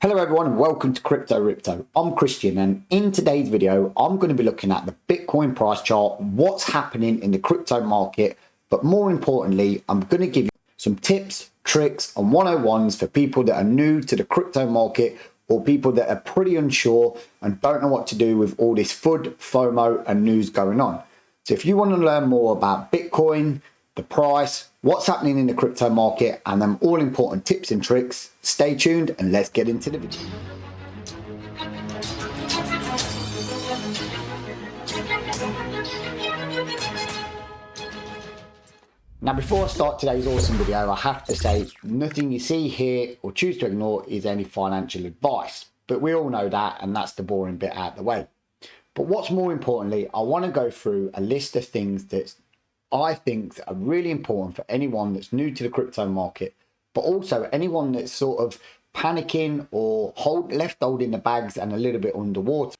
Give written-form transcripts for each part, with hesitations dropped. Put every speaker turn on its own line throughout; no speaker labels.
Hello everyone, welcome to CryptoRipto. I'm Christian, and in today's video, I'm going to be looking at the Bitcoin price chart, what's happening in the crypto market, but more importantly, I'm going to give you some tips, tricks, and 101s for people that are new to the crypto market or people that are pretty unsure and don't know what to do with all this FUD, FOMO, and news going on. So if you want to learn more about Bitcoin, the price, what's happening in the crypto market, and them all important tips and tricks, stay tuned and let's get into the video. Now, before I start today's awesome video, I have to say nothing you see here or choose to ignore is any financial advice, but we all know that, and that's the boring bit out of the way. But what's more importantly, I want to go through a list of things that I think are really important for anyone that's new to the crypto market, but also anyone that's sort of panicking or left holding the bags and a little bit underwater.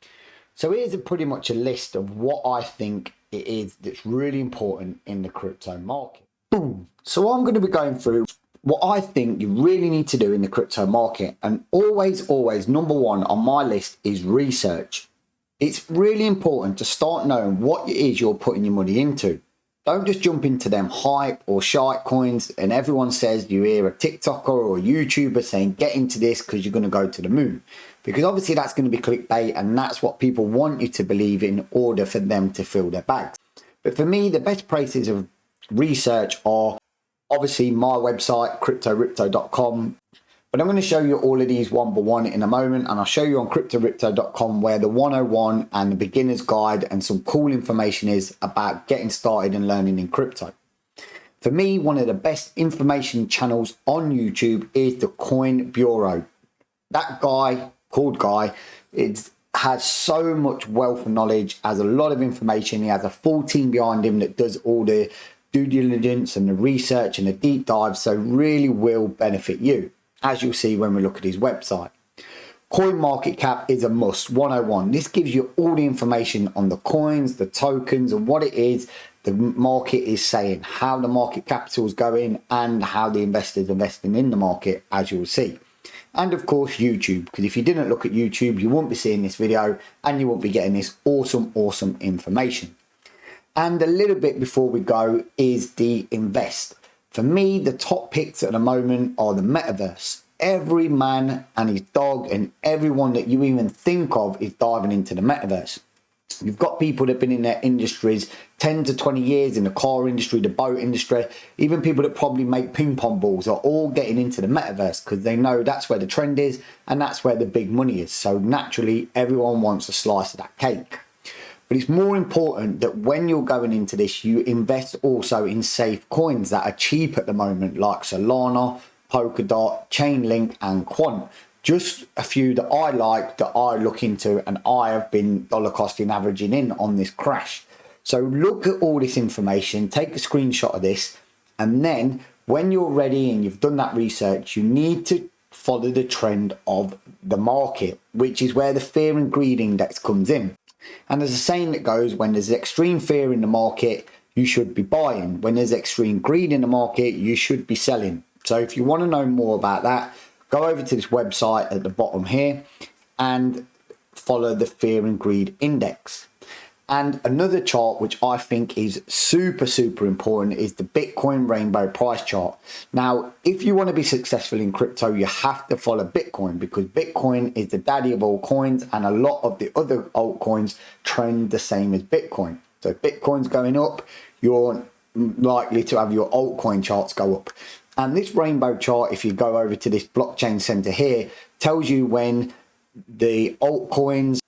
So here's pretty much a list of what I think it is that's really important in the crypto market. Boom. So I'm going to be going through what I think you really need to do in the crypto market, and always number one on my list is research. It's really important to start knowing what it is you're putting your money into. Don't just jump into them hype or shite coins and everyone says, you hear a TikToker or a YouTuber saying get into this because you're going to go to the moon, because obviously that's going to be clickbait and that's what people want you to believe in order for them to fill their bags. But for me, the best places of research are obviously my website, CryptoRipto.com. But I'm going to show you all of these one by one in a moment, and I'll show you on CryptoRipto.com where the 101 and the beginner's guide and some cool information is about getting started and learning in crypto. For me, one of the best information channels on YouTube is the CoinBureau. That guy, has so much wealth of knowledge, has a lot of information. He has a full team behind him that does all the due diligence and the research and the deep dive, so really will benefit you, as you'll see when we look at his website. CoinMarketCap is a must, 101. This gives you all the information on the coins, the tokens, and what it is the market is saying, how the market capital is going, and how the investors are investing in the market, as you'll see. And of course, YouTube, because if you didn't look at YouTube, you won't be seeing this video and you won't be getting this awesome information. And a little bit before we go is the invest. For me, the top picks at the moment are the metaverse. Every man and his dog and everyone that you even think of is diving into the metaverse. You've got people that have been in their industries 10 to 20 years, in the car industry, the boat industry, even people that probably make ping pong balls are all getting into the metaverse because they know that's where the trend is and that's where the big money is. So naturally, everyone wants a slice of that cake. But it's more important that when you're going into this, you invest also in safe coins that are cheap at the moment, like Solana, Polkadot, Chainlink, and Quant. Just a few that I like, that I look into, and I have been dollar costing averaging in on this crash. So look at all this information, take a screenshot of this, and then when you're ready and you've done that research, you need to follow the trend of the market, which is where the fear and greed index comes in. And there's a saying that goes, when there's extreme fear in the market, you should be buying. When there's extreme greed in the market, you should be selling. So if you want to know more about that, go over to this website at the bottom here and follow the fear and greed index. And another chart which I think is super important is the Bitcoin rainbow price chart. Now, if you want to be successful in crypto, you have to follow Bitcoin, because Bitcoin is the daddy of all coins, and a lot of the other altcoins trend the same as Bitcoin. So if Bitcoin's going up, you're likely to have your altcoin charts go up. And this rainbow chart, if you go over to this blockchain center here, tells you when the altcoins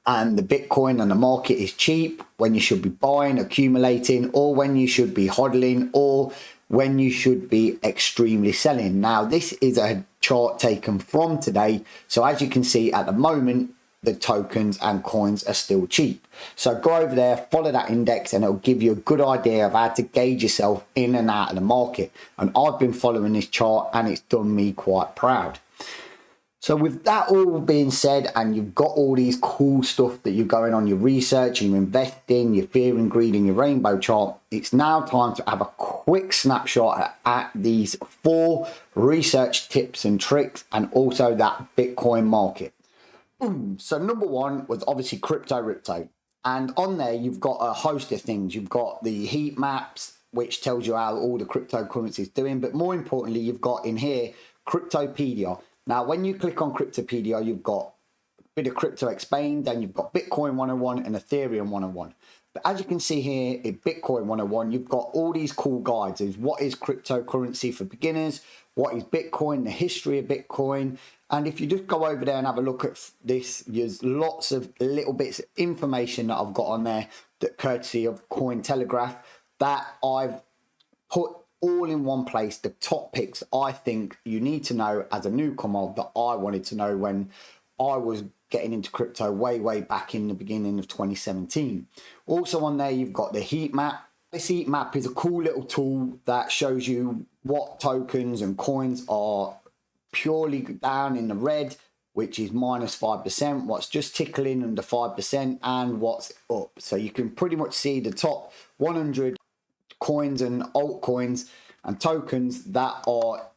and the Bitcoin and the market is cheap, when you should be buying, accumulating, or when you should be hodling, or when you should be extremely selling. Now, this is a chart taken from today. So as you can see at the moment, the tokens and coins are still cheap. So go over there, follow that index, and it'll give you a good idea of how to gauge yourself in and out of the market. And I've been following this chart and it's done me quite proud. So with that all being said, and you've got all these cool stuff that you're going on, your research, your investing, your fear and greed, and your rainbow chart, it's now time to have a quick snapshot at these 4 research tips and tricks, and also that Bitcoin market. Boom. So number 1 was obviously CryptoRipto. And on there, you've got a host of things. You've got the heat maps, which tells you how all the cryptocurrency is doing. But more importantly, you've got in here Cryptopedia. Now, when you click on Cryptopedia, you've got a bit of crypto explained, and you've got Bitcoin 101 and Ethereum 101. But as you can see here in Bitcoin 101, you've got all these cool guides. There's what is cryptocurrency for beginners, what is Bitcoin, the history of Bitcoin. And if you just go over there and have a look at this, there's lots of little bits of information that I've got on there, that courtesy of Cointelegraph, that I've put all in one place. The top picks I think you need to know as a newcomer, that I wanted to know when I was getting into crypto way back in the beginning of 2017. Also on there, you've got the heat map. This heat map is a cool little tool that shows you what tokens and coins are purely down in the red, which is minus 5%, what's just tickling under 5%, and what's up. So you can pretty much see the top 100 coins and altcoins and tokens that are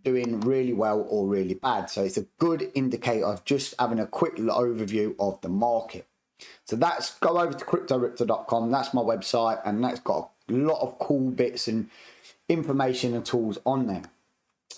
doing really well or really bad. So it's a good indicator of just having a quick overview of the market. So that's, go over to CryptoRipto.com. That's my website, and that's got a lot of cool bits and information and tools on there.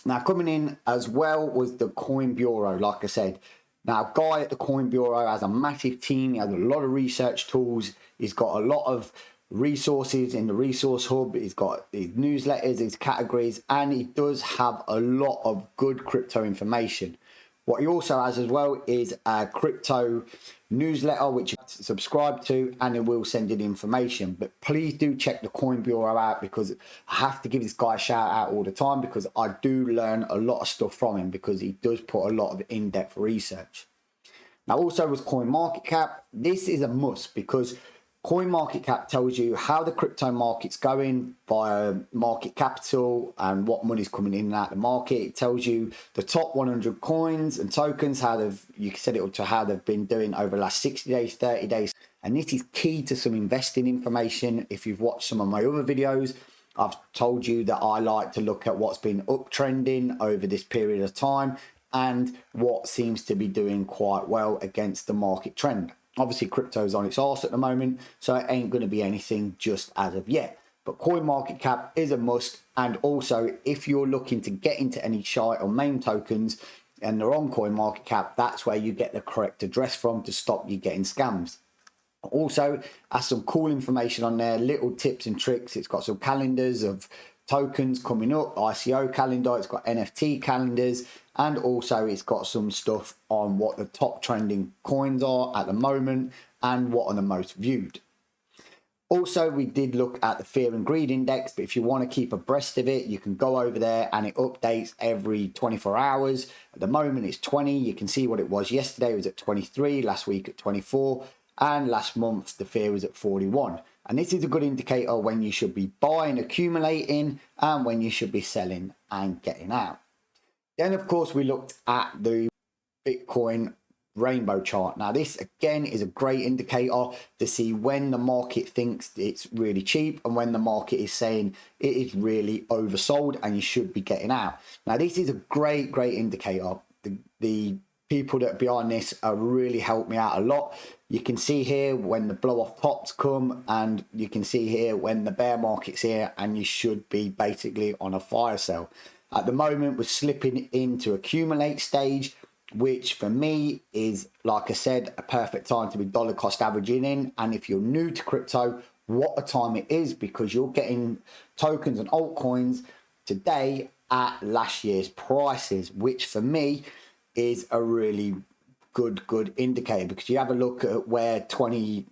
Now, coming in as well was the CoinBureau, like I said. Now, Guy at the CoinBureau has a massive team. He has a lot of research tools. He's got a lot of resources in the resource hub. He's got his newsletters, his categories, and he does have a lot of good crypto information. What he also has as well is a crypto newsletter, which you subscribe to, and it will send you the information. But please do check the CoinBureau out, because I have to give this guy a shout out all the time, because I do learn a lot of stuff from him, because he does put a lot of in-depth research. Now, also with CoinMarketCap, this is a must, because CoinMarketCap tells you how the crypto market's going via market capital and what money's coming in and out of the market. It tells you the top 100 coins and tokens, how they've, you can set it up to how they've been doing over the last 60 days, 30 days. And this is key to some investing information. If you've watched some of my other videos, I've told you that I like to look at what's been uptrending over this period of time and what seems to be doing quite well against the market trend. Obviously, crypto's on its arse at the moment, so it ain't going to be anything just as of yet. But CoinMarketCap is a must. And also, if you're looking to get into any shite or meme tokens and they're on CoinMarketCap, that's where you get the correct address from to stop you getting scams. Also, has some cool information on there, little tips and tricks. It's got some calendars of tokens coming up, ICO calendar, it's got NFT calendars, and also it's got some stuff on what the top trending coins are at the moment and what are the most viewed. Also, we did look at the fear and greed index, but if you want to keep abreast of it, you can go over there, and it updates every 24 hours. At the moment it's 20. You can see what it was yesterday. It was at 23, last week at 24, and last month the fear was at 41. And this is a good indicator when you should be buying, accumulating, and when you should be selling and getting out. Then, of course, we looked at the Bitcoin rainbow chart. Now, this, again, is a great indicator to see when the market thinks it's really cheap and when the market is saying it is really oversold and you should be getting out. Now, this is a great indicator. The people that are behind this are really helped me out a lot. You can see here when the blow off tops come, and you can see here when the bear market's here, and you should be basically on a fire sale. At the moment, we're slipping into accumulate stage, which for me is, like I said, a perfect time to be dollar cost averaging in. And if you're new to crypto, what a time it is, because you're getting tokens and altcoins today at last year's prices, which for me is a really good indicator, because you have a look at where the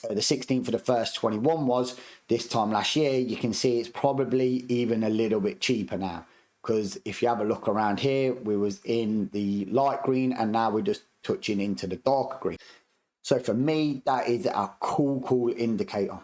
16th of the 1st 21 was this time last year. You can see it's probably even a little bit cheaper now, because if you have a look around here, we was in the light green and now we're just touching into the dark green. So for me, that is a cool indicator.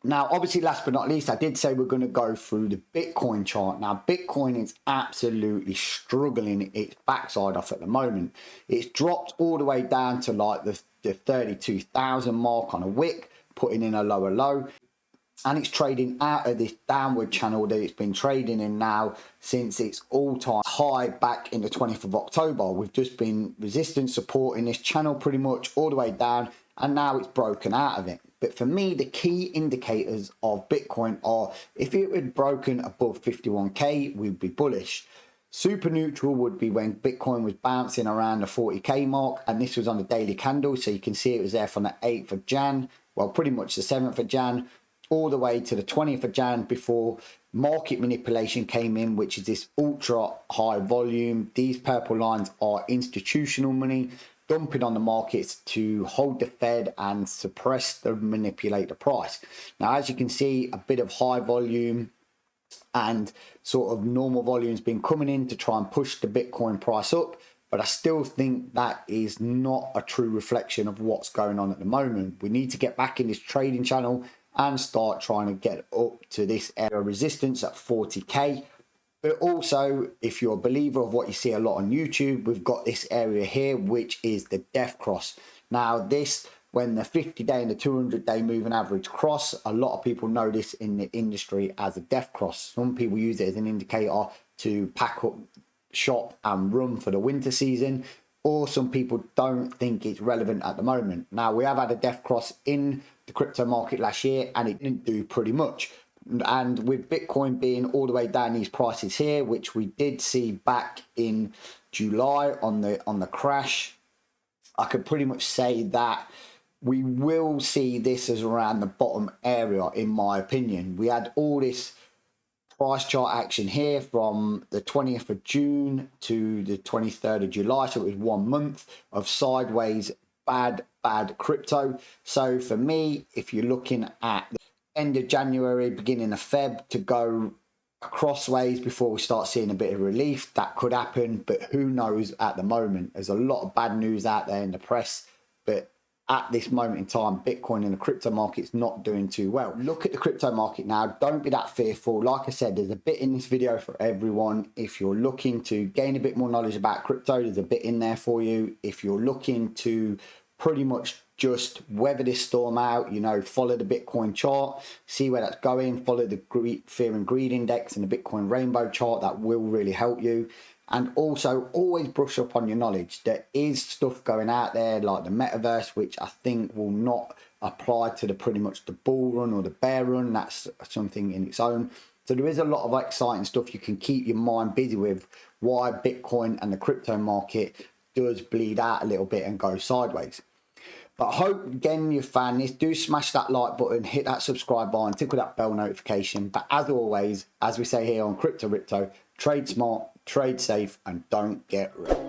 Now, obviously, last but not least, I did say we're going to go through the Bitcoin chart. Now, Bitcoin is absolutely struggling its backside off at the moment. It's dropped all the way down to like the 32,000 mark on a wick, putting in a lower low. and it's trading out of this downward channel that it's been trading in now since its all-time high back in the 20th of October. We've just been resistance supporting this channel pretty much all the way down, and now it's broken out of it. But for me, the key indicators of Bitcoin are, if it had broken above 51k, we'd be bullish. Super neutral would be when Bitcoin was bouncing around the 40k mark, and this was on the daily candle, so you can see it was there from the 8th of Jan, well, pretty much the 7th of Jan, all the way to the 20th of Jan before market manipulation came in, which is this ultra high volume. These purple lines are institutional money dumping on the markets to hold the Fed and suppress the manipulate the price. Now, as you can see, a bit of high volume and sort of normal volumes been coming in to try and push the Bitcoin price up, but I still think that is not a true reflection of what's going on at the moment. We need to get back in this trading channel and start trying to get up to this area of resistance at 40k. But also, if you're a believer of what you see a lot on YouTube, we've got this area here, which is the death cross. Now this, when the 50-day and the 200-day moving average cross, a lot of people know this in the industry as a death cross. Some people use it as an indicator to pack up shop and run for the winter season, or some people don't think it's relevant at the moment. Now, we have had a death cross in the crypto market last year, and it didn't do pretty much. And with Bitcoin being all the way down these prices here, which we did see back in July on the crash, I could pretty much say that we will see this as around the bottom area, in my opinion. We had all this price chart action here from the 20th of June to the 23rd of July. So it was 1 month of sideways bad crypto. So for me, if you're looking at the end of January, beginning of Feb to go crossways before we start seeing a bit of relief, that could happen, but who knows at the moment. There's a lot of bad news out there in the press, but at this moment in time, Bitcoin in the crypto market's not doing too well. Look at the crypto market now. Don't be that fearful. Like I said, there's a bit in this video for everyone. If you're looking to gain a bit more knowledge about crypto, there's a bit in there for you. If you're looking to pretty much just weather this storm out, you know, follow the Bitcoin chart, see where that's going, follow the fear and greed index and the Bitcoin rainbow chart, that will really help you. And also always brush up on your knowledge. There is stuff going out there like the metaverse, which I think will not apply to the pretty much the bull run or the bear run. That's something in its own. So there is a lot of exciting stuff you can keep your mind busy with, why Bitcoin and the crypto market does bleed out a little bit and go sideways. But I hope, again, you found this. Do smash that like button, hit that subscribe button, tickle that bell notification. But as always, as we say here on CryptoRipto, trade smart, trade safe, and don't get rich.